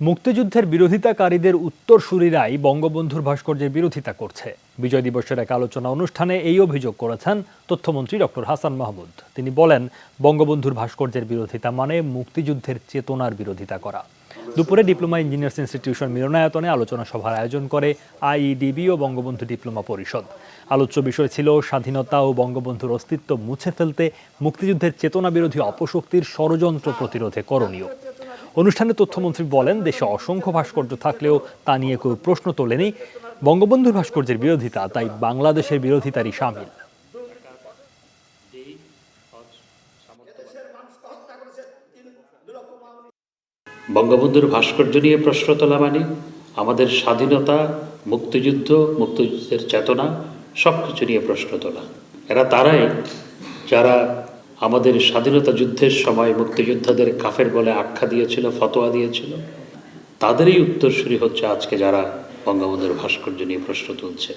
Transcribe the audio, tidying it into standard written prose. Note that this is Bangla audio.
মুক্তিযুদ্ধের বিরোধিতাকারীদের উত্তরসূরিরাই বঙ্গবন্ধুর ভাস্কর্যের বিরোধিতা করছে। বিজয় দিবসের এক আলোচনা অনুষ্ঠানে এই অভিযোগ করেছেন তথ্যমন্ত্রী ডক্টর হাসান মাহমুদ। তিনি বলেন, বঙ্গবন্ধুর ভাস্কর্যের বিরোধিতা মানে মুক্তিযুদ্ধের চেতনার বিরোধিতা করা। দুপুরে ডিপ্লোমা ইঞ্জিনিয়ার্স ইনস্টিটিউশন মিলনায়তনে আলোচনা সভার আয়োজন করে আইইডিবি ও বঙ্গবন্ধু ডিপ্লোমা পরিষদ। আলোচ্য বিষয় ছিল স্বাধীনতা ও বঙ্গবন্ধুর অস্তিত্ব মুছে ফেলতে মুক্তিযুদ্ধের চেতনা বিরোধী অপশক্তির ষড়যন্ত্র প্রতিরোধে করণীয়। অনুষ্ঠানে তথ্যমন্ত্রী বলেন, দেশে অসংখ্য ভাস্কর্য থাকলেও তা নিয়ে কেউ প্রশ্ন তোলেনি। বঙ্গবন্ধুর ভাস্কর্যের বিরোধিতা তাই বাংলাদেশের বিরোধিতারই শামিল। বঙ্গবন্ধুর ভাস্কর্য নিয়ে প্রশ্ন তোলা মানে আমাদের স্বাধীনতা, মুক্তিযুদ্ধ, মুক্তিযুদ্ধের চেতনা সব কিছু নিয়ে প্রশ্ন তোলা। এরা তারাই যারা আমাদের স্বাধীনতা যুদ্ধের সময় মুক্তিযোদ্ধাদের কাফের বলে আখ্যা দিয়েছিল, ফতোয়া দিয়েছিল। তাদেরই উত্তরসূরি হচ্ছে আজকে যারা বঙ্গবন্ধুর ভাস্কর্য নিয়ে প্রশ্ন তুলছে।